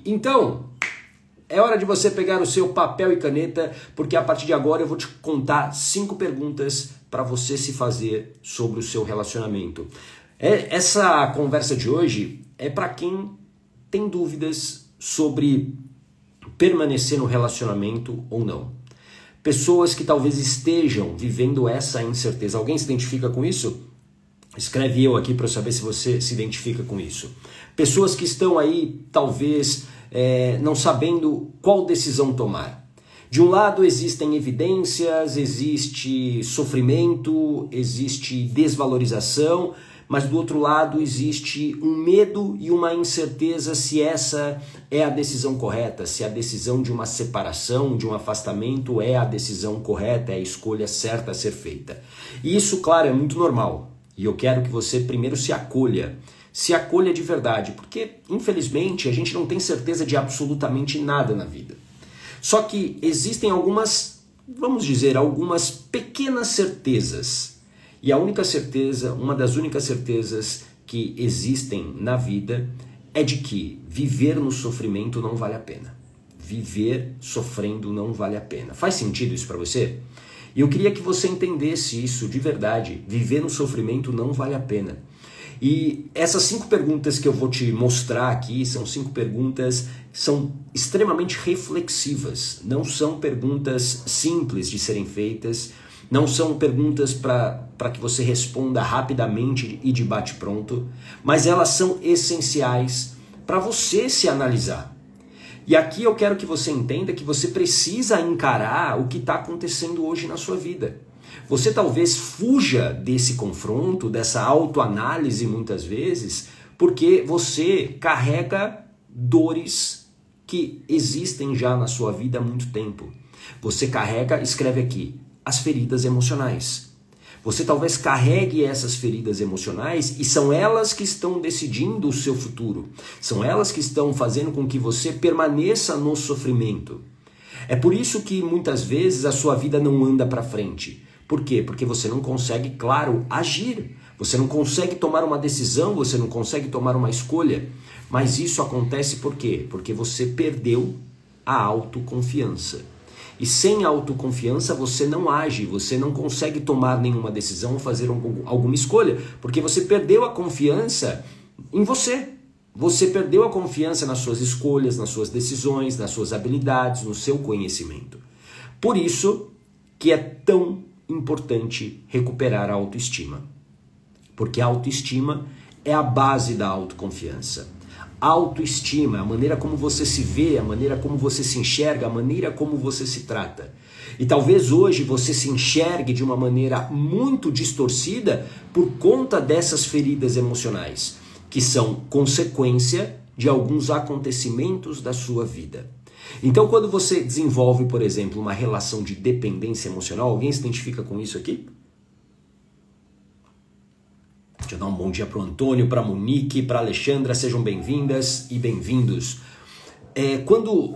Então, é hora de você pegar o seu papel e caneta, porque a partir de agora eu vou te contar 5 perguntas para você se fazer sobre o seu relacionamento. Essa conversa de hoje é para quem tem dúvidas sobre permanecer no relacionamento ou não. Pessoas que talvez estejam vivendo essa incerteza. Alguém se identifica com isso? Escreve eu aqui para eu saber se você se identifica com isso. Pessoas que estão aí, talvez, não sabendo qual decisão tomar. De um lado existem evidências, existe sofrimento, existe desvalorização, mas do outro lado existe um medo e uma incerteza se essa é a decisão correta, se a decisão de uma separação, de um afastamento é a decisão correta, é a escolha certa a ser feita. E isso, claro, é muito normal. E eu quero que você primeiro se acolha de verdade, porque infelizmente a gente não tem certeza de absolutamente nada na vida. Só que existem algumas, vamos dizer, algumas pequenas certezas. E a única certeza, uma das únicas certezas que existem na vida é de que viver no sofrimento não vale a pena. Viver sofrendo não vale a pena. Faz sentido isso para você? E eu queria que você entendesse isso de verdade. Viver no sofrimento não vale a pena. E essas 5 perguntas que eu vou te mostrar aqui são 5 perguntas que são extremamente reflexivas. Não são perguntas simples de serem feitas, não são perguntas para que você responda rapidamente e de bate-pronto, mas elas são essenciais para você se analisar. E aqui eu quero que você entenda que você precisa encarar o que está acontecendo hoje na sua vida. Você talvez fuja desse confronto, dessa autoanálise muitas vezes, porque você carrega dores que existem já na sua vida há muito tempo. Você carrega, escreve aqui, as feridas emocionais. Você talvez carregue essas feridas emocionais e são elas que estão decidindo o seu futuro. São elas que estão fazendo com que você permaneça no sofrimento. É por isso que muitas vezes a sua vida não anda para frente. Por quê? Porque você não consegue, claro, agir. Você não consegue tomar uma decisão, você não consegue tomar uma escolha. Mas isso acontece por quê? Porque você perdeu a autoconfiança. E sem autoconfiança você não age, você não consegue tomar nenhuma decisão ou fazer alguma escolha, porque você perdeu a confiança em você. Você perdeu a confiança nas suas escolhas, nas suas decisões, nas suas habilidades, no seu conhecimento. Por isso que é tão importante recuperar a autoestima. Porque a autoestima é a base da autoconfiança. Autoestima, a maneira como você se vê, a maneira como você se enxerga, a maneira como você se trata. E talvez hoje você se enxergue de uma maneira muito distorcida por conta dessas feridas emocionais, que são consequência de alguns acontecimentos da sua vida. Então, quando você desenvolve, por exemplo, uma relação de dependência emocional, alguém se identifica com isso aqui? Deixa eu dar um bom dia para o Antônio, para a Monique, para a Alexandra, sejam bem-vindas e bem-vindos. Quando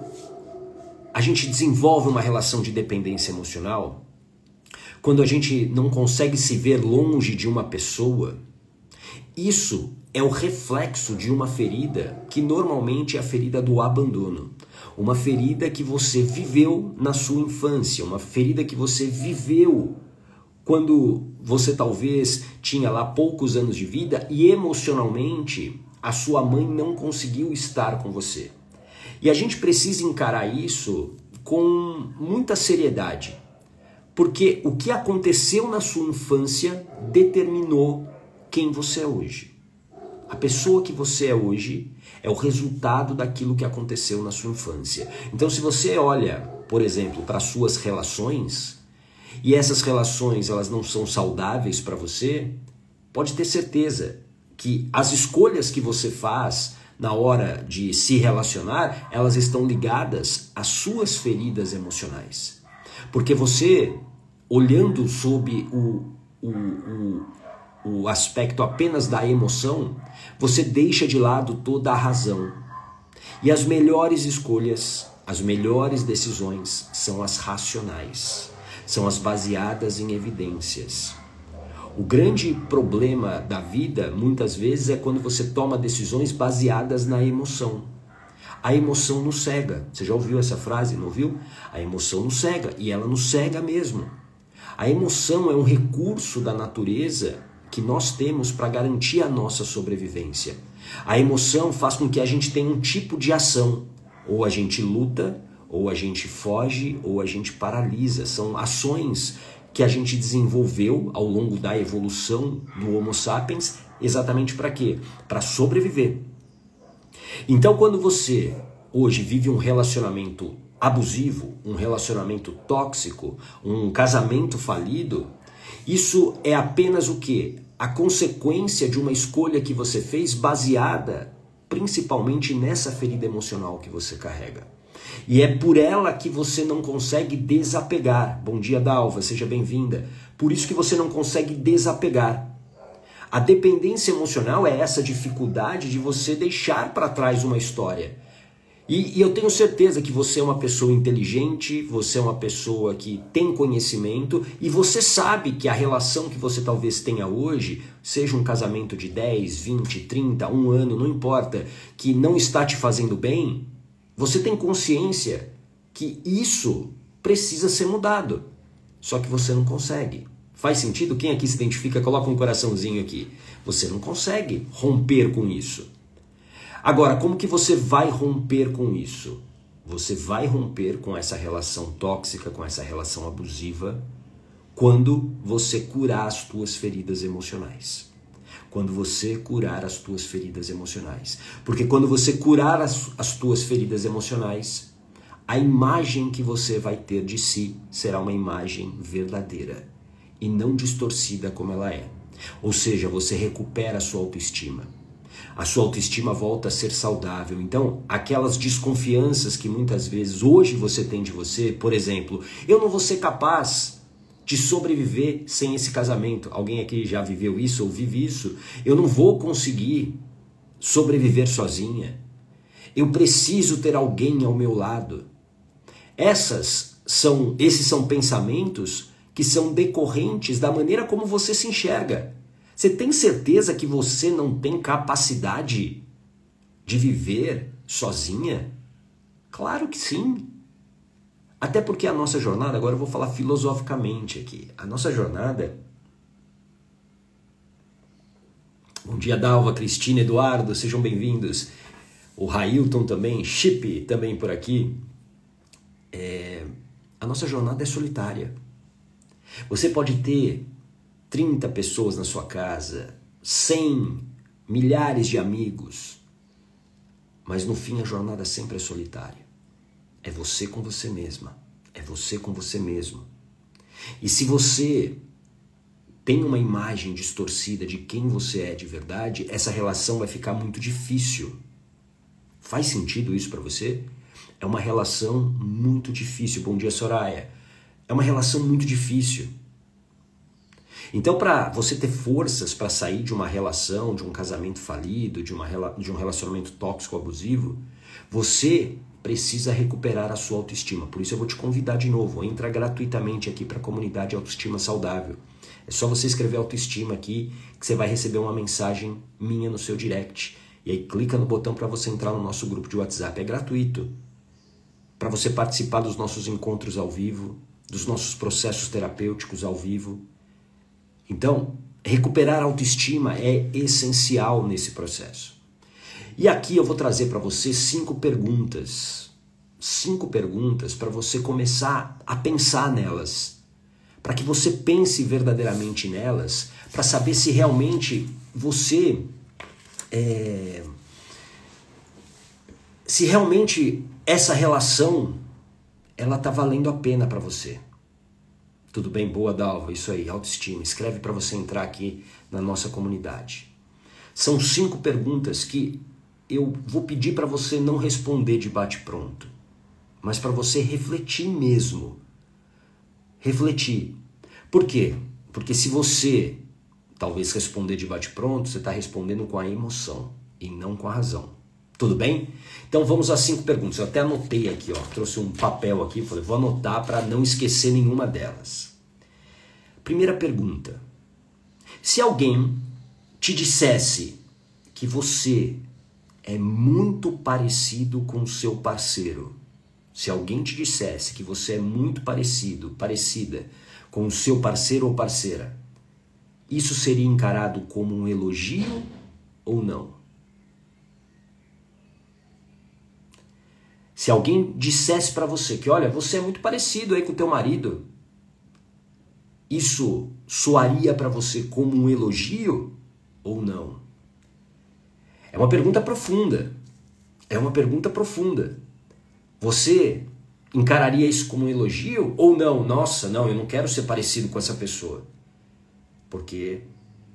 a gente desenvolve uma relação de dependência emocional, quando a gente não consegue se ver longe de uma pessoa, isso é o reflexo de uma ferida que normalmente é a ferida do abandono. Uma ferida que você viveu na sua infância, uma ferida que você viveu quando você talvez tinha lá poucos anos de vida e emocionalmente a sua mãe não conseguiu estar com você. E a gente precisa encarar isso com muita seriedade, porque o que aconteceu na sua infância determinou quem você é hoje. A pessoa que você é hoje é o resultado daquilo que aconteceu na sua infância. Então, se você olha, por exemplo, para as suas relações, e essas relações elas não são saudáveis para você, pode ter certeza que as escolhas que você faz na hora de se relacionar, elas estão ligadas às suas feridas emocionais. Porque você, olhando sob o aspecto apenas da emoção, você deixa de lado toda a razão. E as melhores escolhas, as melhores decisões são as racionais. São as baseadas em evidências. O grande problema da vida, muitas vezes, é quando você toma decisões baseadas na emoção. A emoção nos cega. Você já ouviu essa frase, não ouviu? A emoção nos cega, e ela nos cega mesmo. A emoção é um recurso da natureza que nós temos para garantir a nossa sobrevivência. A emoção faz com que a gente tenha um tipo de ação. Ou a gente luta, ou a gente foge, ou a gente paralisa. São ações que a gente desenvolveu ao longo da evolução do Homo sapiens, exatamente para quê? Para sobreviver. Então, quando você hoje vive um relacionamento abusivo, um relacionamento tóxico, um casamento falido, isso é apenas o quê? A consequência de uma escolha que você fez baseada principalmente nessa ferida emocional que você carrega. E é por ela que você não consegue desapegar. Bom dia, Dalva, seja bem-vinda. Por isso que você não consegue desapegar. A dependência emocional é essa dificuldade de você deixar para trás uma história. E eu tenho certeza que você é uma pessoa inteligente, você é uma pessoa que tem conhecimento e você sabe que a relação que você talvez tenha hoje, seja um casamento de 10, 20, 30, um ano, não importa, que não está te fazendo bem, você tem consciência que isso precisa ser mudado. Só que você não consegue. Faz sentido? Quem aqui se identifica, coloca um coraçãozinho aqui. Você não consegue romper com isso. Agora, como que você vai romper com isso? Você vai romper com essa relação tóxica, com essa relação abusiva, quando você curar as tuas feridas emocionais. Quando você curar as tuas feridas emocionais. Porque quando você curar as tuas feridas emocionais, a imagem que você vai ter de si será uma imagem verdadeira e não distorcida como ela é. Ou seja, você recupera a sua autoestima. A sua autoestima volta a ser saudável. Então, aquelas desconfianças que muitas vezes hoje você tem de você, por exemplo, eu não vou ser capaz de sobreviver sem esse casamento. Alguém aqui já viveu isso ou vive isso? Eu não vou conseguir sobreviver sozinha. Eu preciso ter alguém ao meu lado. Esses são pensamentos que são decorrentes da maneira como você se enxerga. Você tem certeza que você não tem capacidade de viver sozinha? Claro que sim. Até porque a nossa jornada, agora eu vou falar filosoficamente aqui, a nossa jornada... Bom dia, Dalva, Cristina, Eduardo, sejam bem-vindos. O Railton também, Chip também por aqui. A nossa jornada é solitária. Você pode ter 30 pessoas na sua casa, 100, milhares de amigos, mas no fim a jornada sempre é solitária. É você com você mesma, é você com você mesmo. E se você tem uma imagem distorcida de quem você é de verdade, essa relação vai ficar muito difícil. Faz sentido isso para você? É uma relação muito difícil. Bom dia, Soraya. É uma relação muito difícil. Então, para você ter forças para sair de uma relação, de um casamento falido, de um relacionamento tóxico abusivo, você precisa recuperar a sua autoestima. Por isso eu vou te convidar de novo, entra gratuitamente aqui para a comunidade Autoestima Saudável. É só você escrever autoestima aqui que você vai receber uma mensagem minha no seu direct. E aí clica no botão para você entrar no nosso grupo de WhatsApp. É gratuito. Para você participar dos nossos encontros ao vivo, dos nossos processos terapêuticos ao vivo. Então, recuperar a autoestima é essencial nesse processo. E aqui eu vou trazer para você 5 perguntas. 5 perguntas para você começar a pensar nelas. Para que você pense verdadeiramente nelas, para saber se realmente você... se realmente essa relação ela está valendo a pena para você. Tudo bem? Boa, Dalva. Isso aí, autoestima. Escreve para você entrar aqui na nossa comunidade. São 5 perguntas que eu vou pedir para você não responder de bate-pronto, mas para você refletir mesmo. Refletir. Por quê? Porque se você talvez responder de bate-pronto, você está respondendo com a emoção e não com a razão. Tudo bem? Então vamos às 5 perguntas. Eu até anotei aqui, ó, trouxe um papel aqui, falei, vou anotar para não esquecer nenhuma delas. Primeira pergunta. Se alguém te dissesse que você é muito parecido com o seu parceiro, se alguém te dissesse que você é muito parecida com o seu parceiro ou parceira, isso seria encarado como um elogio ou não? Se alguém dissesse para você que, olha, você é muito parecido aí com o teu marido, isso soaria para você como um elogio ou não? É uma pergunta profunda. É uma pergunta profunda. Você encararia isso como um elogio ou não? Nossa, não, eu não quero ser parecido com essa pessoa. Porque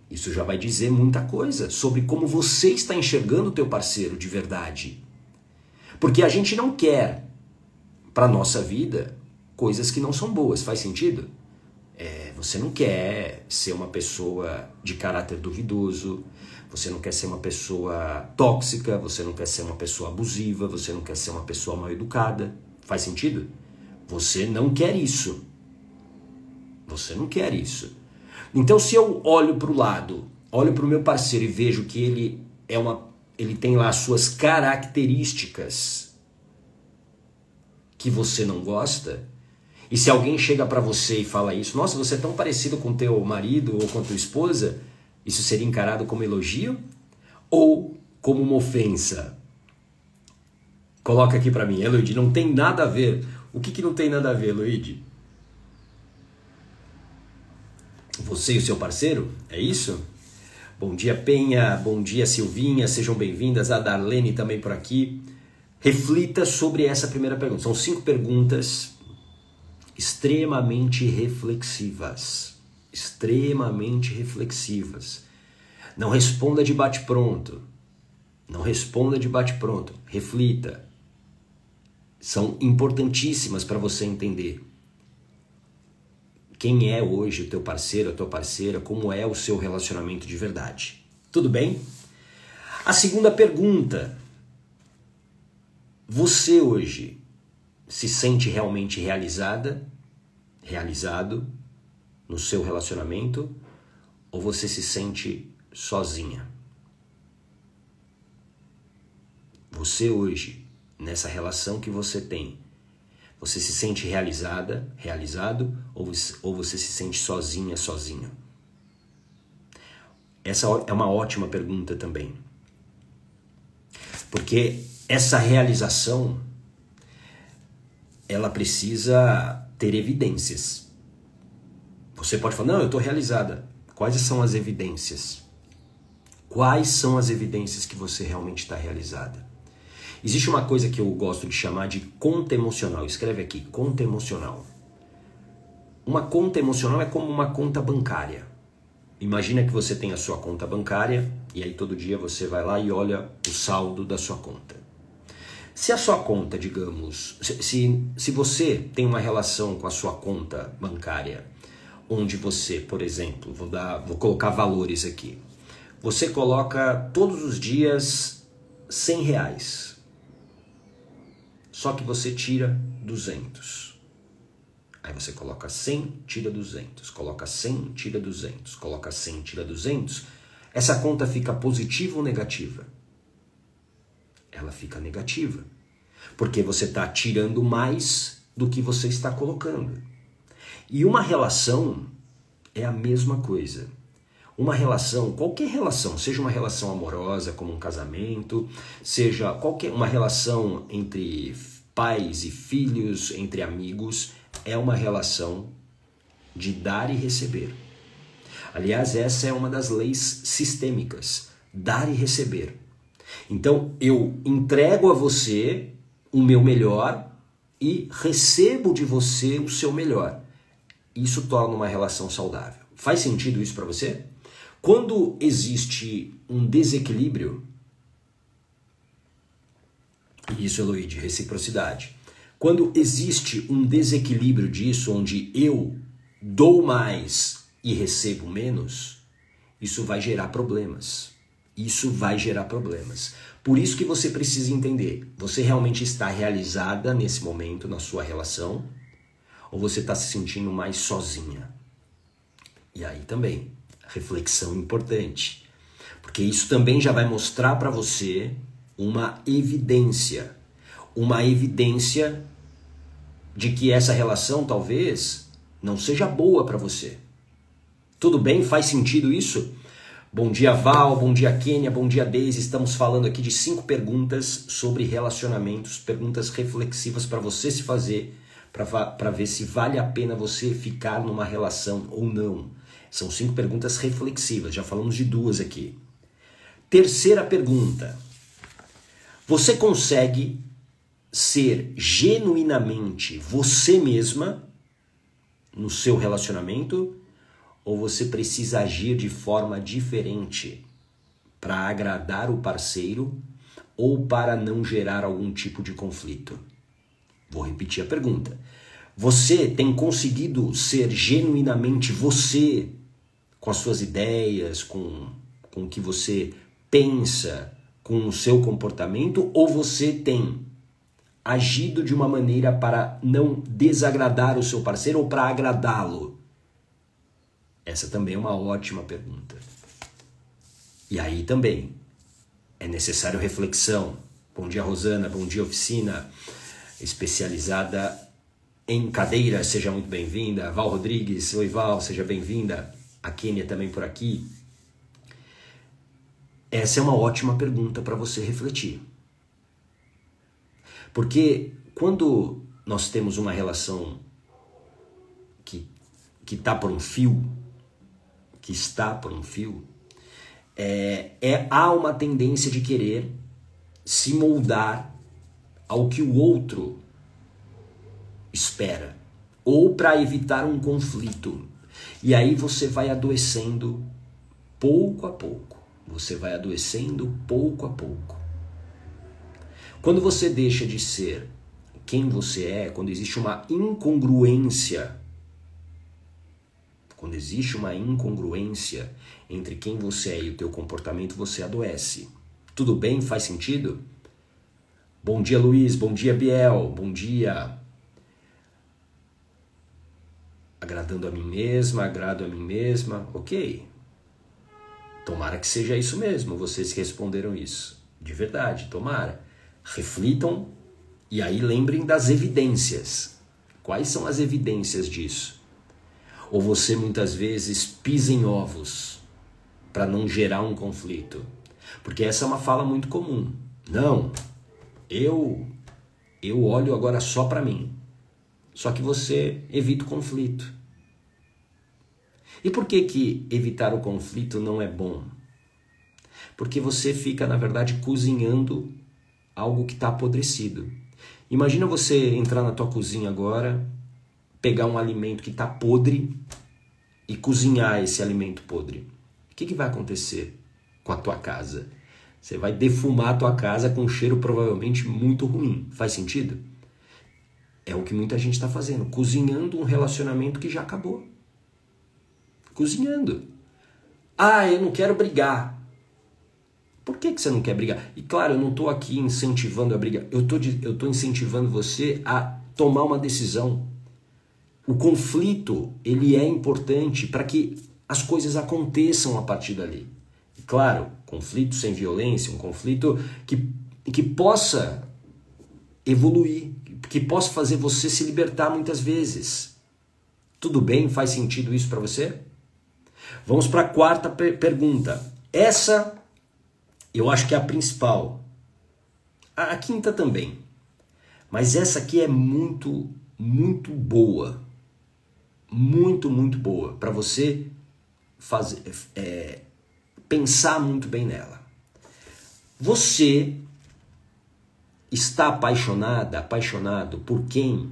isso já vai dizer muita coisa sobre como você está enxergando o teu parceiro de verdade. Porque a gente não quer para nossa vida coisas que não são boas. Faz sentido? Você não quer ser uma pessoa de caráter duvidoso, você não quer ser uma pessoa tóxica, você não quer ser uma pessoa abusiva, você não quer ser uma pessoa mal educada. Faz sentido? Você não quer isso. Você não quer isso. Então, se eu olho para o lado, olho para o meu parceiro e vejo que ele tem lá as suas características que você não gosta, e se alguém chega para você e fala isso, nossa, você é tão parecido com teu marido ou com tua esposa, isso seria encarado como elogio ou como uma ofensa? Coloca aqui para mim, Eloide, não tem nada a ver. O que não tem nada a ver, Eloide? Você e o seu parceiro? É isso? Bom dia, Penha. Bom dia, Silvinha. Sejam bem-vindas. A Darlene também por aqui. Reflita sobre essa primeira pergunta. São 5 perguntas extremamente reflexivas. Extremamente reflexivas. Não responda de bate-pronto. Não responda de bate-pronto. Reflita. São importantíssimas para você entender quem é hoje o teu parceiro, a tua parceira, como é o seu relacionamento de verdade. Tudo bem? A segunda pergunta. Você hoje se sente realmente realizado no seu relacionamento ou você se sente sozinha? Você hoje, nessa relação que você tem, você se sente realizado ou você se sente sozinho? Essa é uma ótima pergunta também. Porque essa realização, ela precisa ter evidências. Você pode falar, não, eu estou realizada. Quais são as evidências? Quais são as evidências que você realmente está realizada? Existe uma coisa que eu gosto de chamar de conta emocional. Escreve aqui, conta emocional. Uma conta emocional é como uma conta bancária. Imagina que você tem a sua conta bancária e aí todo dia você vai lá e olha o saldo da sua conta. Se a sua conta, digamos, se você tem uma relação com a sua conta bancária, onde você, por exemplo, vou colocar valores aqui. Você coloca todos os dias R$100. Só que você tira 200. Aí você coloca 100, tira 200. Coloca 100, tira 200. Coloca 100, tira 200. Essa conta fica positiva ou negativa? Ela fica negativa. Porque você está tirando mais do que você está colocando. E uma relação é a mesma coisa. Uma relação, qualquer relação, seja uma relação amorosa, como um casamento, seja uma relação entre pais e filhos, entre amigos, é uma relação de dar e receber. Aliás, essa é uma das leis sistêmicas, dar e receber. Então, eu entrego a você o meu melhor e recebo de você o seu melhor. Isso torna uma relação saudável. Faz sentido isso para você? Quando existe um desequilíbrio, isso, Eloide, reciprocidade. Quando existe um desequilíbrio disso, onde eu dou mais e recebo menos, isso vai gerar problemas. Isso vai gerar problemas. Por isso que você precisa entender, você realmente está realizada nesse momento na sua relação ou você está se sentindo mais sozinha? E aí também, reflexão importante. Porque isso também já vai mostrar para você uma evidência de que essa relação talvez não seja boa para você. Tudo bem? Faz sentido isso? Bom dia, Val, bom dia, Kênia, bom dia, Deise. Estamos falando aqui de 5 perguntas sobre relacionamentos, perguntas reflexivas para você se fazer, para ver se vale a pena você ficar numa relação ou não. São 5 perguntas reflexivas, já falamos de 2 aqui. Terceira pergunta. Você consegue ser genuinamente você mesma no seu relacionamento? Ou você precisa agir de forma diferente para agradar o parceiro ou para não gerar algum tipo de conflito? Vou repetir a pergunta. Você tem conseguido ser genuinamente você com as suas ideias, com o que você pensa, com o seu comportamento, ou você tem agido de uma maneira para não desagradar o seu parceiro ou para agradá-lo? Essa também é uma ótima pergunta. E aí também é necessário reflexão. Bom dia, Rosana. Bom dia, oficina especializada em cadeira. Seja muito bem-vinda. Val Rodrigues. Oi, Val. Seja bem-vinda. A Kênia também por aqui. Essa é uma ótima pergunta para você refletir. Porque quando nós temos uma relação que está por um fio, há uma tendência de querer se moldar ao que o outro espera, ou para evitar um conflito. E aí você vai adoecendo pouco a pouco. Quando você deixa de ser quem você é, quando existe uma incongruência, entre quem você é e o teu comportamento, você adoece. Tudo bem? Faz sentido? Bom dia, Luiz. Bom dia, Biel. Bom dia. Agradando a mim mesma, agrado a mim mesma. Ok. Tomara que seja isso mesmo, vocês que responderam isso. De verdade, tomara. Reflitam e aí lembrem das evidências. Quais são as evidências disso? Ou você muitas vezes pisa em ovos para não gerar um conflito? Porque essa é uma fala muito comum. Não, eu olho agora só para mim. Só que você evita o conflito. E por que evitar o conflito não é bom? Porque você fica, na verdade, cozinhando algo que está apodrecido. Imagina você entrar na tua cozinha agora, pegar um alimento que está podre e cozinhar esse alimento podre. O que vai acontecer com a tua casa? Você vai defumar a tua casa com um cheiro provavelmente muito ruim. Faz sentido? É o que muita gente está fazendo, cozinhando um relacionamento que já acabou. Cozinhando. Ah, eu não quero brigar. Por que você não quer brigar? E claro, eu não estou aqui incentivando a briga. Eu tô incentivando você a tomar uma decisão. O conflito, ele é importante para que as coisas aconteçam a partir dali. E claro, conflito sem violência, um conflito que possa evoluir, que possa fazer você se libertar muitas vezes. Tudo bem? Faz sentido isso para você? Vamos para a quarta pergunta. Essa eu acho que é a principal. A quinta também. Mas essa aqui é muito, muito boa. Muito, muito boa. Para você pensar muito bem nela. Você está apaixonado por quem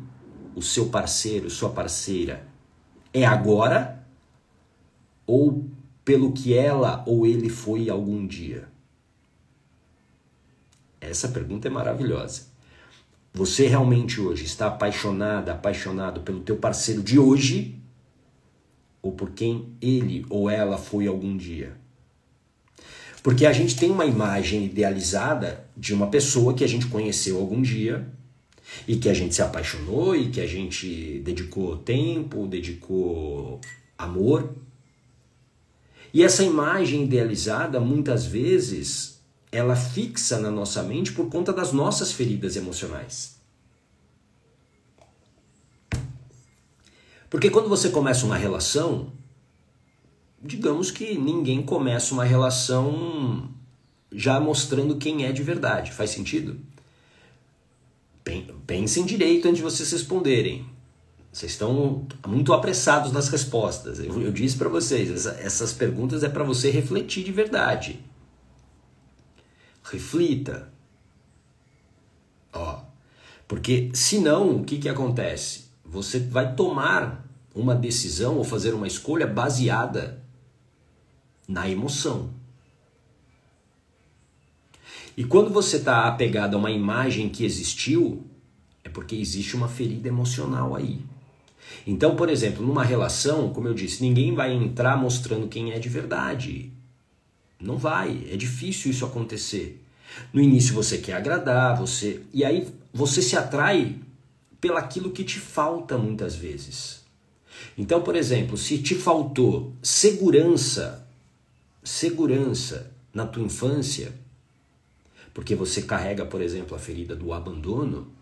o seu parceiro, sua parceira é agora? Ou pelo que ela ou ele foi algum dia? Essa pergunta é maravilhosa. Você realmente hoje está apaixonado pelo teu parceiro de hoje? Ou por quem ele ou ela foi algum dia? Porque a gente tem uma imagem idealizada de uma pessoa que a gente conheceu algum dia e que a gente se apaixonou e que a gente dedicou tempo, dedicou amor. E essa imagem idealizada, muitas vezes, ela fixa na nossa mente por conta das nossas feridas emocionais. Porque quando você começa uma relação, digamos que ninguém começa uma relação já mostrando quem é de verdade. Faz sentido? Pensem direito antes de vocês responderem. Vocês estão muito apressados nas respostas. Eu disse para vocês, essas perguntas é para você refletir de verdade. Reflita. Ó, porque senão, o que acontece? Você vai tomar uma decisão ou fazer uma escolha baseada na emoção. E quando você está apegado a uma imagem que existiu, é porque existe uma ferida emocional aí. Então, por exemplo, numa relação, como eu disse, ninguém vai entrar mostrando quem é de verdade. Não vai, é difícil isso acontecer. No início você quer agradar, e aí você se atrai pelaquilo que te falta muitas vezes. Então, por exemplo, se te faltou segurança na tua infância, porque você carrega, por exemplo, a ferida do abandono,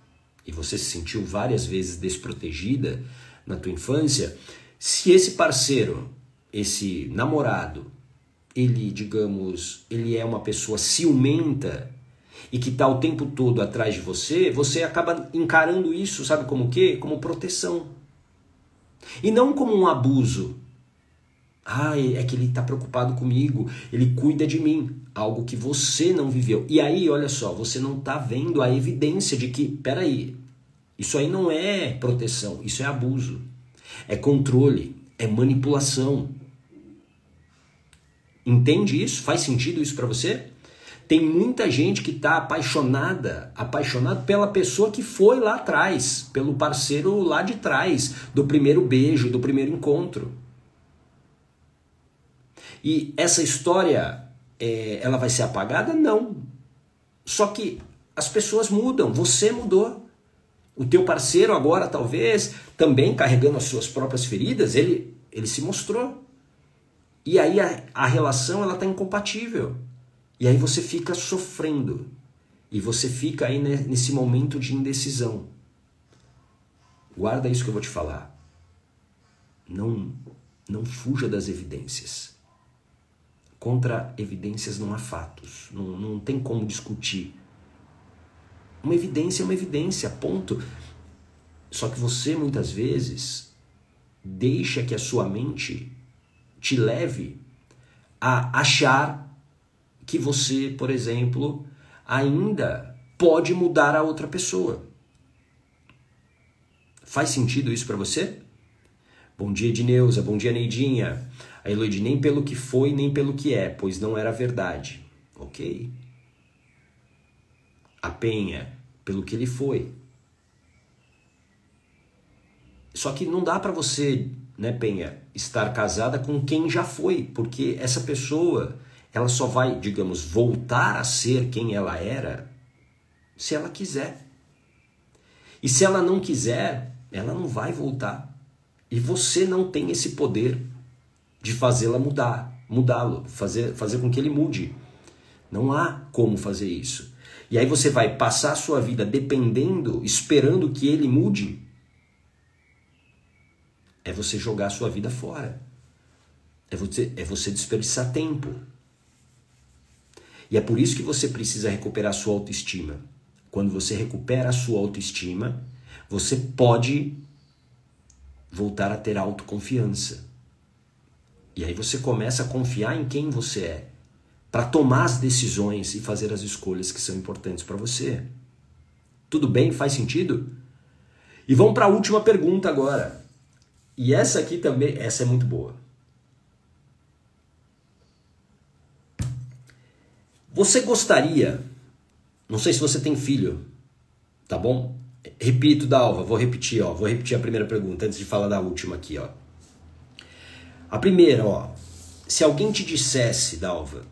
e você se sentiu várias vezes desprotegida na tua infância, se esse parceiro, esse namorado, ele, digamos, ele é uma pessoa ciumenta e que está o tempo todo atrás de você, você acaba encarando isso, sabe como o quê? Como proteção. E não como um abuso. Ah, é que ele está preocupado comigo, ele cuida de mim, algo que você não viveu. E aí, olha só, você não está vendo a evidência de que, peraí, isso aí não é proteção, isso é abuso, é controle, é manipulação. Entende isso? Faz sentido isso para você? Tem muita gente que está apaixonado pela pessoa que foi lá atrás, pelo parceiro lá de trás, do primeiro beijo, do primeiro encontro. E essa história, ela vai ser apagada? Não. Só que as pessoas mudam, você mudou. O teu parceiro agora, talvez, também carregando as suas próprias feridas, ele se mostrou. E aí a relação ela está incompatível. E aí você fica sofrendo. E você fica aí nesse momento de indecisão. Guarda isso que eu vou te falar. Não fuja das evidências. Contra evidências não há fatos. Não tem como discutir. Uma evidência é uma evidência, ponto. Só que você, muitas vezes, deixa que a sua mente te leve a achar que você, por exemplo, ainda pode mudar a outra pessoa. Faz sentido isso para você? Bom dia, Edneuza. Bom dia, Neidinha. A Eloide, nem pelo que foi, nem pelo que é, pois não era verdade. Ok. A Penha, pelo que ele foi. Só que não dá para você, né, Penha, estar casada com quem já foi, porque essa pessoa, ela só vai, digamos, voltar a ser quem ela era se ela quiser. E se ela não quiser, ela não vai voltar. E você não tem esse poder de fazê-la mudá-lo, fazer com que ele mude. Não há como fazer isso. E aí você vai passar a sua vida dependendo, esperando que ele mude. É você jogar a sua vida fora. É você desperdiçar tempo. E é por isso que você precisa recuperar a sua autoestima. Quando você recupera a sua autoestima, você pode voltar a ter autoconfiança. E aí você começa a confiar em quem você é, para tomar as decisões e fazer as escolhas que são importantes para você. Tudo bem? Faz sentido? E vamos para a última pergunta agora. E essa aqui também, essa é muito boa. Você gostaria, não sei se você tem filho, tá bom? Repito, Dalva, vou repetir a primeira pergunta antes de falar da última aqui, ó. A primeira, ó, se alguém te dissesse, Dalva,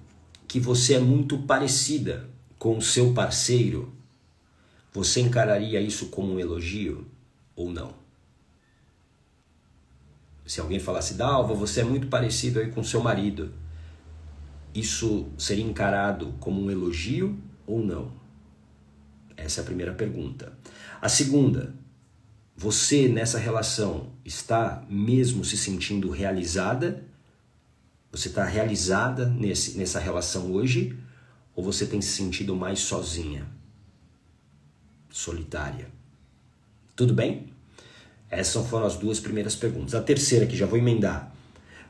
que você é muito parecida com o seu parceiro, você encararia isso como um elogio ou não? Se alguém falasse, Dalva, você é muito parecido aí com o seu marido, isso seria encarado como um elogio ou não? Essa é a primeira pergunta. A segunda, você nessa relação está mesmo se sentindo realizada? Você está realizada nessa relação hoje? Ou você tem se sentido mais sozinha? Solitária? Tudo bem? Essas foram as duas primeiras perguntas. A terceira, que já vou emendar.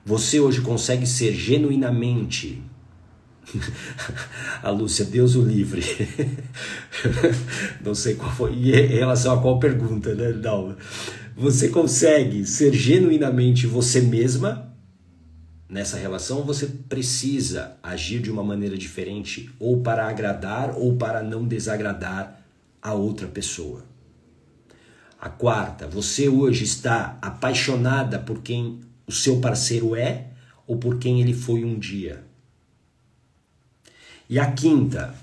Você hoje consegue ser genuinamente... A Lúcia, Deus o livre. Não sei qual foi, em relação a qual pergunta, né? Não. Você consegue ser genuinamente você mesma nessa relação? Ou você precisa agir de uma maneira diferente, ou para agradar ou para não desagradar a outra pessoa? A quarta, você hoje está apaixonada por quem o seu parceiro é ou por quem ele foi um dia? E a quinta,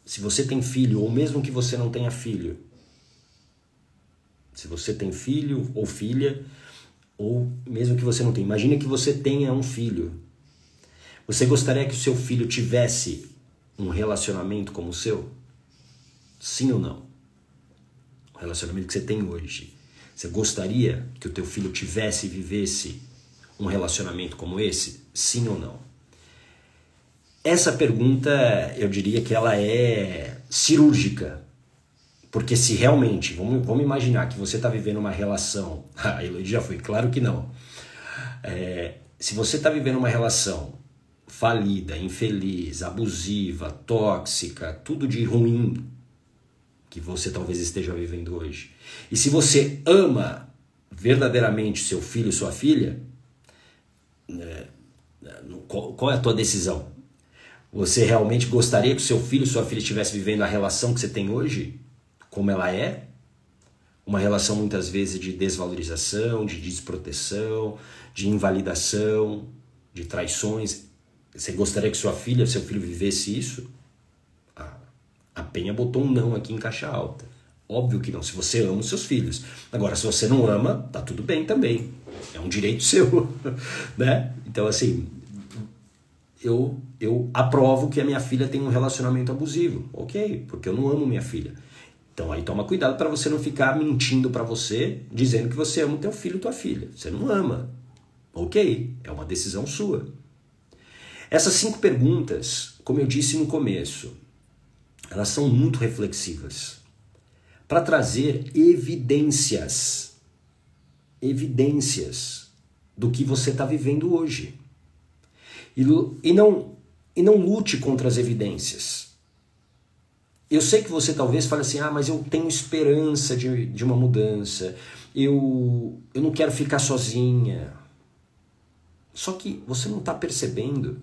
se você tem filho, ou mesmo que você não tenha filho, se você tem filho ou filha, ou mesmo que você não tenha, imagine que você tenha um filho. Você gostaria que o seu filho tivesse um relacionamento como o seu? Sim ou não? O relacionamento que você tem hoje. Você gostaria que o teu filho tivesse e vivesse um relacionamento como esse? Sim ou não? Essa pergunta, eu diria que ela é cirúrgica. Porque se realmente, vamos imaginar que você está vivendo uma relação... A Elodie já foi, claro que não. Se você está vivendo uma relação falida, infeliz, abusiva, tóxica, tudo de ruim que você talvez esteja vivendo hoje. E se você ama verdadeiramente seu filho, sua filha, qual é a tua decisão? Você realmente gostaria que o seu filho, sua filha estivesse vivendo a relação que você tem hoje? Como ela é? Uma relação muitas vezes de desvalorização, de desproteção, de invalidação, de traições. Você gostaria que sua filha, seu filho vivesse isso? A Penha botou um não aqui em caixa alta. Óbvio que não, se você ama os seus filhos. Agora, se você não ama, tá tudo bem também. É um direito seu, né? Então, assim, eu aprovo que a minha filha tenha um relacionamento abusivo. Ok, porque eu não amo minha filha. Então, aí toma cuidado para você não ficar mentindo para você, dizendo que você ama o teu filho ou tua filha. Você não ama. Ok, é uma decisão sua. Essas 5 perguntas, como eu disse no começo, elas são muito reflexivas para trazer evidências do que você está vivendo hoje. E não lute contra as evidências. Eu sei que você talvez fale assim, mas eu tenho esperança de uma mudança, eu não quero ficar sozinha. Só que você não está percebendo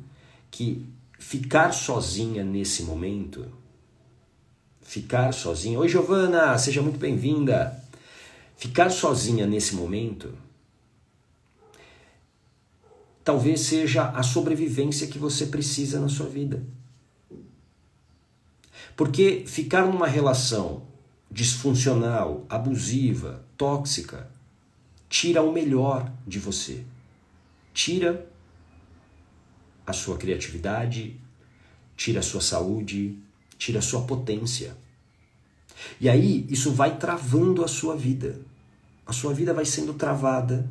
que ficar sozinha nesse momento... Ficar sozinha... Oi, Giovana, seja muito bem-vinda. Ficar sozinha nesse momento talvez seja a sobrevivência que você precisa na sua vida. Porque ficar numa relação disfuncional, abusiva, tóxica, tira o melhor de você. Tira a sua criatividade, tira a sua saúde, tira a sua potência. E aí, isso vai travando a sua vida. A sua vida vai sendo travada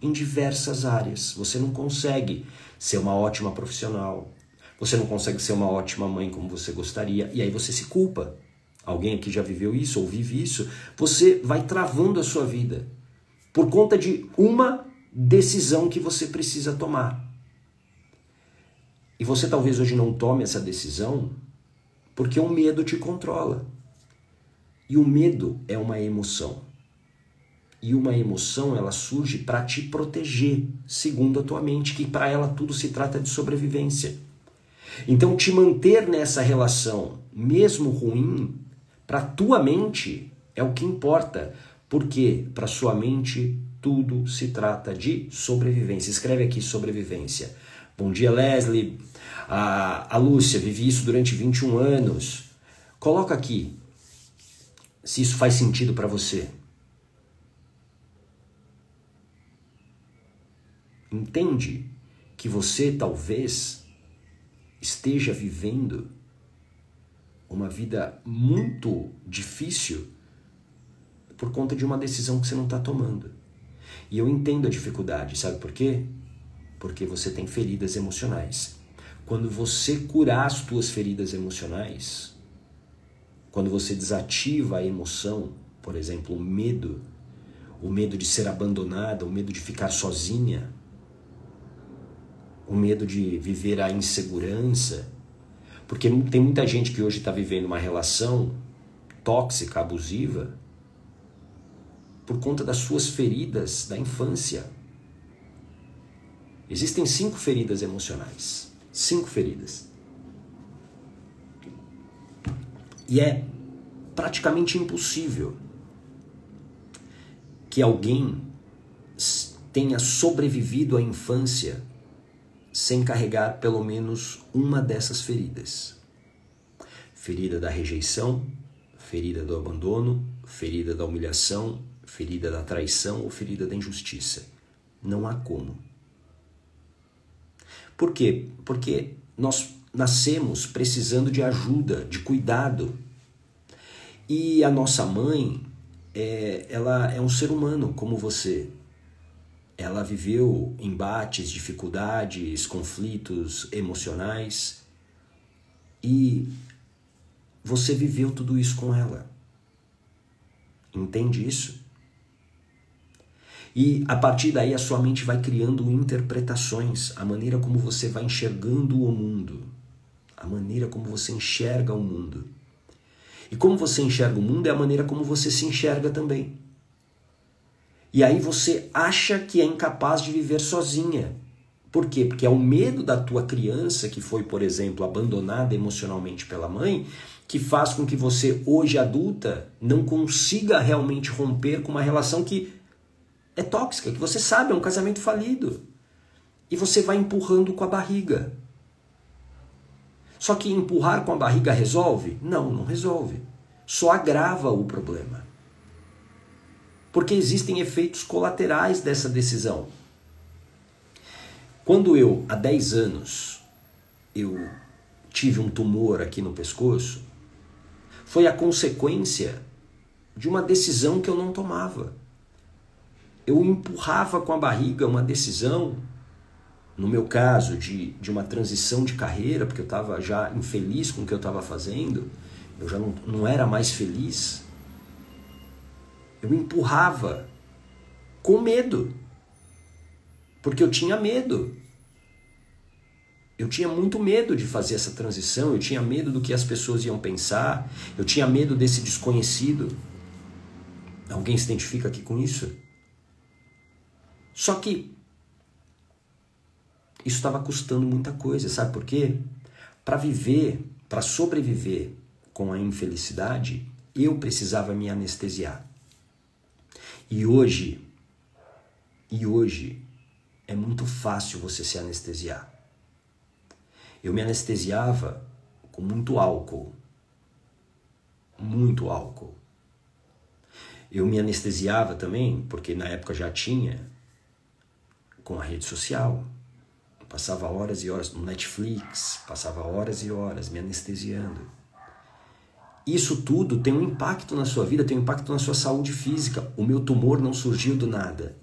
em diversas áreas. Você não consegue ser uma ótima profissional. Você não consegue ser uma ótima mãe como você gostaria. E aí você se culpa. Alguém aqui já viveu isso ou vive isso. Você vai travando a sua vida por conta de uma decisão que você precisa tomar. E você talvez hoje não tome essa decisão porque o medo te controla. E o medo é uma emoção. E uma emoção, ela surge para te proteger, segundo a tua mente, que para ela tudo se trata de sobrevivência. Então, te manter nessa relação, mesmo ruim, para tua mente é o que importa. Porque para sua mente tudo se trata de sobrevivência. Escreve aqui sobrevivência. Bom dia, Leslie. A Lúcia, vivi isso durante 21 anos. Coloca aqui se isso faz sentido para você. Entende que você talvez esteja vivendo uma vida muito difícil por conta de uma decisão que você não está tomando. E eu entendo a dificuldade, sabe por quê? Porque você tem feridas emocionais. Quando você curar as tuas feridas emocionais, quando você desativa a emoção, por exemplo, o medo de ser abandonada, o medo de ficar sozinha, o medo de viver a insegurança, porque tem muita gente que hoje está vivendo uma relação tóxica, abusiva, por conta das suas feridas da infância. Existem 5 feridas emocionais. 5 feridas. E é praticamente impossível que alguém tenha sobrevivido à infância sem carregar pelo menos uma dessas feridas. Ferida da rejeição, ferida do abandono, ferida da humilhação, ferida da traição ou ferida da injustiça. Não há como. Por quê? Porque nós nascemos precisando de ajuda, de cuidado. E a nossa mãe, ela é um ser humano como você. Ela viveu embates, dificuldades, conflitos emocionais. E você viveu tudo isso com ela. Entende isso? E a partir daí a sua mente vai criando interpretações, a maneira como você vai enxergando o mundo, a maneira como você enxerga o mundo. E como você enxerga o mundo é a maneira como você se enxerga também. E aí você acha que é incapaz de viver sozinha. Por quê? Porque é o medo da tua criança, que foi, por exemplo, abandonada emocionalmente pela mãe, que faz com que você, hoje adulta, não consiga realmente romper com uma relação que é tóxica, que você sabe, é um casamento falido. E você vai empurrando com a barriga. Só que empurrar com a barriga resolve? Não, não resolve. Só agrava o problema. Porque existem efeitos colaterais dessa decisão. Quando eu, há 10 anos, eu tive um tumor aqui no pescoço, foi a consequência de uma decisão que eu não tomava. Eu empurrava com a barriga uma decisão, no meu caso, de uma transição de carreira, porque eu estava já infeliz com o que eu estava fazendo, eu já não era mais feliz. Eu empurrava com medo, porque eu tinha medo. Eu tinha muito medo de fazer essa transição, eu tinha medo do que as pessoas iam pensar, eu tinha medo desse desconhecido. Alguém se identifica aqui com isso? Só que isso estava custando muita coisa, sabe por quê? Para viver, para sobreviver com a infelicidade, eu precisava me anestesiar. E hoje é muito fácil você se anestesiar. Eu me anestesiava com muito álcool. Muito álcool. Eu me anestesiava também, porque na época já tinha, com a rede social. Eu passava horas e horas no Netflix, passava horas e horas me anestesiando. Isso tudo tem um impacto na sua vida, tem um impacto na sua saúde física. O meu tumor não surgiu do nada.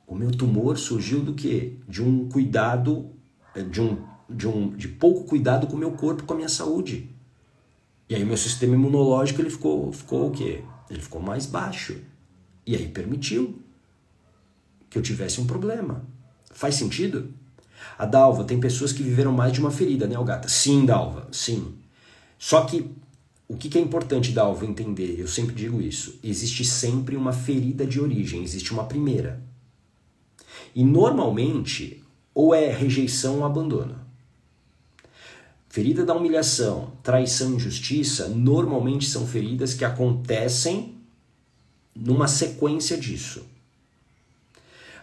O meu tumor surgiu do quê? De um cuidado, de pouco cuidado com o meu corpo, com a minha saúde. E aí o meu sistema imunológico ele ficou o quê? Ele ficou mais baixo. E aí permitiu que eu tivesse um problema. Faz sentido? A Dalva, tem pessoas que viveram mais de uma ferida, né, Gata? Sim, Dalva, sim. Só que o que é importante, Dalva, entender? Eu sempre digo isso. Existe sempre uma ferida de origem, existe uma primeira. E normalmente, ou é rejeição ou abandono. Ferida da humilhação, traição e injustiça, normalmente são feridas que acontecem numa sequência disso.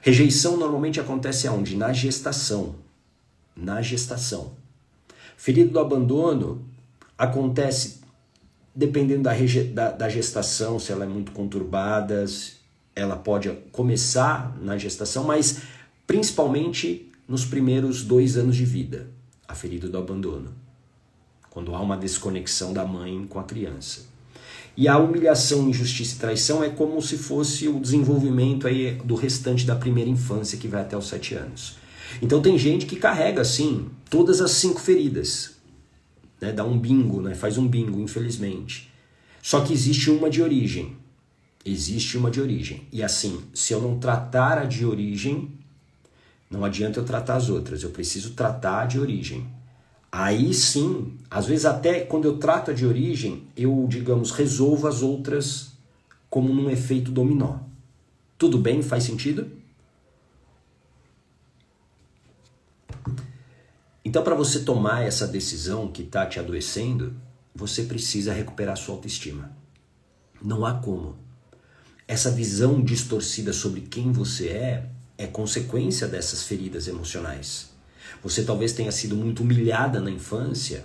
Rejeição normalmente acontece aonde? Na gestação. Na gestação. Ferida do abandono acontece dependendo da gestação, se ela é muito conturbada, ela pode começar na gestação, mas principalmente nos primeiros 2 anos de vida. A ferida do abandono. Quando há uma desconexão da mãe com a criança. E a humilhação, injustiça e traição é como se fosse o desenvolvimento aí do restante da primeira infância, que vai até os 7 anos. Então tem gente que carrega, assim, todas as 5 feridas. Né? Dá um bingo, né? Faz um bingo, infelizmente. Só que existe uma de origem. Existe uma de origem. E assim, se eu não tratar a de origem, não adianta eu tratar as outras. Eu preciso tratar a de origem. Aí sim, às vezes até quando eu trato a de origem, eu, digamos, resolvo as outras como num efeito dominó. Tudo bem? Faz sentido? Então, para você tomar essa decisão que está te adoecendo, você precisa recuperar sua autoestima. Não há como. Essa visão distorcida sobre quem você é consequência dessas feridas emocionais. Você talvez tenha sido muito humilhada na infância,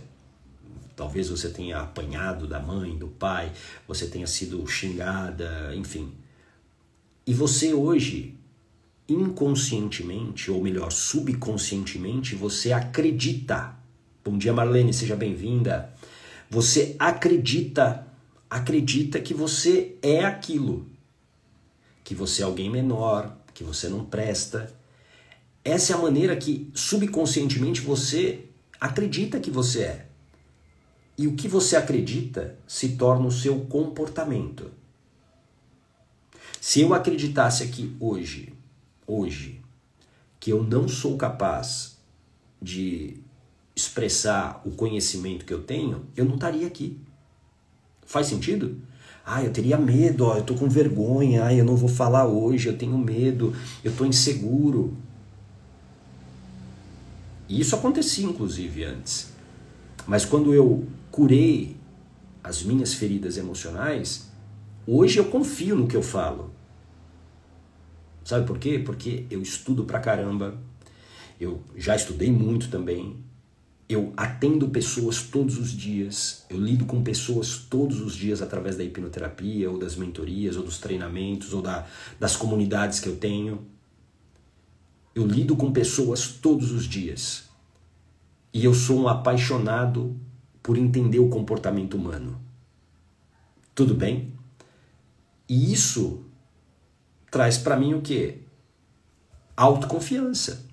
talvez você tenha apanhado da mãe, do pai, você tenha sido xingada, enfim. E você hoje, inconscientemente, ou melhor, subconscientemente, você acredita. Bom dia, Marlene, seja bem-vinda. Você acredita que você é aquilo, que você é alguém menor, que você não presta. Essa é a maneira que subconscientemente você acredita que você é. E o que você acredita se torna o seu comportamento. Se eu acreditasse aqui hoje, que eu não sou capaz de expressar o conhecimento que eu tenho, eu não estaria aqui. Faz sentido? Eu teria medo, eu tô com vergonha, eu não vou falar hoje, eu tenho medo, eu tô inseguro. E isso acontecia, inclusive, antes. Mas quando eu curei as minhas feridas emocionais, hoje eu confio no que eu falo. Sabe por quê? Porque eu estudo pra caramba, eu já estudei muito também, eu atendo pessoas todos os dias, eu lido com pessoas todos os dias através da hipnoterapia, ou das mentorias, ou dos treinamentos, ou das comunidades que eu tenho. Eu lido com pessoas todos os dias. E eu sou um apaixonado por entender o comportamento humano. Tudo bem? E isso traz para mim o quê? Autoconfiança.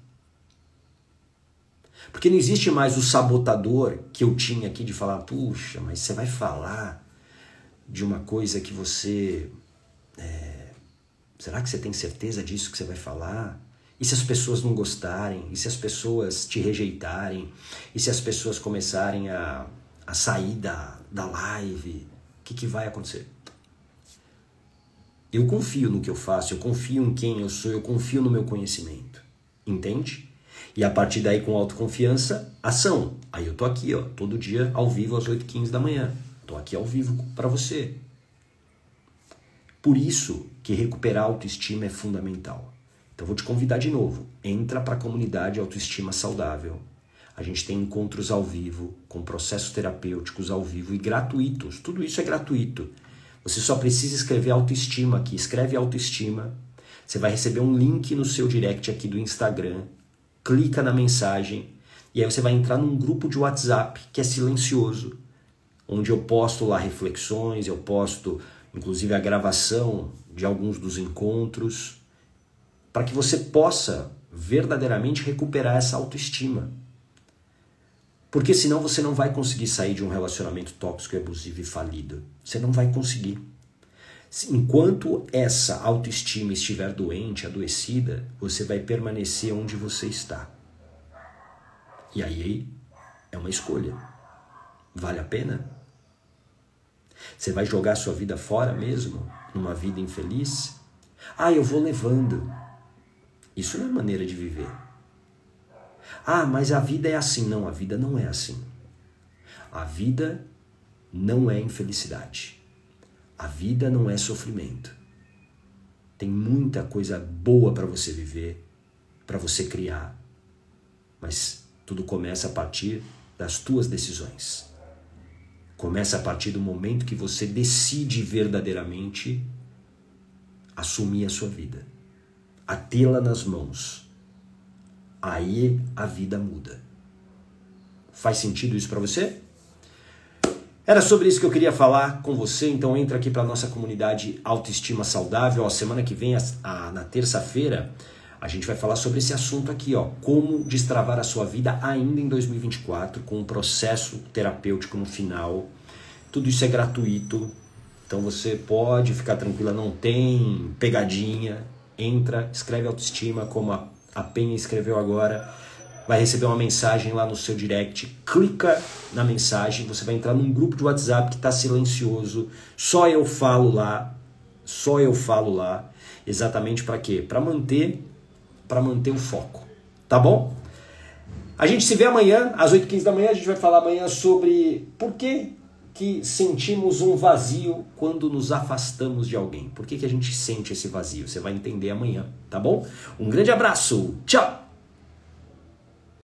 Porque não existe mais o sabotador que eu tinha aqui de falar, puxa, mas você vai falar de uma coisa que você... será que você tem certeza disso que você vai falar? E se as pessoas não gostarem? E se as pessoas te rejeitarem? E se as pessoas começarem a sair da live? O que vai acontecer? Eu confio no que eu faço, eu confio em quem eu sou, eu confio no meu conhecimento. Entende? E a partir daí, com autoconfiança, ação. Aí eu tô aqui, todo dia, ao vivo, às 8h15 da manhã. Tô aqui ao vivo para você. Por isso que recuperar a autoestima é fundamental. Então vou te convidar de novo, entra para a comunidade Autoestima Saudável. A gente tem encontros ao vivo, com processos terapêuticos ao vivo e gratuitos. Tudo isso é gratuito. Você só precisa escrever autoestima aqui. Escreve autoestima. Você vai receber um link no seu direct aqui do Instagram. Clica na mensagem e aí você vai entrar num grupo de WhatsApp que é silencioso, onde eu posto lá reflexões, eu posto inclusive a gravação de alguns dos encontros, para que você possa verdadeiramente recuperar essa autoestima. Porque senão você não vai conseguir sair de um relacionamento tóxico, abusivo e falido. Você não vai conseguir. Enquanto essa autoestima estiver doente, adoecida, você vai permanecer onde você está. E aí é uma escolha. Vale a pena? Você vai jogar a sua vida fora mesmo? Numa vida infeliz? Eu vou levando. Isso não é maneira de viver. Mas a vida é assim. Não, a vida não é assim. A vida não é infelicidade. A vida não é sofrimento. Tem muita coisa boa para você viver, para você criar. Mas tudo começa a partir das tuas decisões. Começa a partir do momento que você decide verdadeiramente assumir a sua vida, a tê-la nas mãos. Aí a vida muda. Faz sentido isso para você? Era sobre isso que eu queria falar com você, então entra aqui para a nossa comunidade Autoestima Saudável. Ó, semana que vem, na terça-feira, a gente vai falar sobre esse assunto aqui, ó, como destravar a sua vida ainda em 2024, com um processo terapêutico no final. Tudo isso é gratuito, então você pode ficar tranquila, não tem pegadinha. Entra, escreve autoestima, como a Penha escreveu agora. Vai receber uma mensagem lá no seu direct, clica na mensagem, você vai entrar num grupo de WhatsApp que está silencioso, só eu falo lá, exatamente para quê? Para manter o foco, tá bom? A gente se vê amanhã, às 8h15 da manhã, a gente vai falar amanhã sobre por que sentimos um vazio quando nos afastamos de alguém. Por que a gente sente esse vazio? Você vai entender amanhã, tá bom? Um grande abraço, tchau!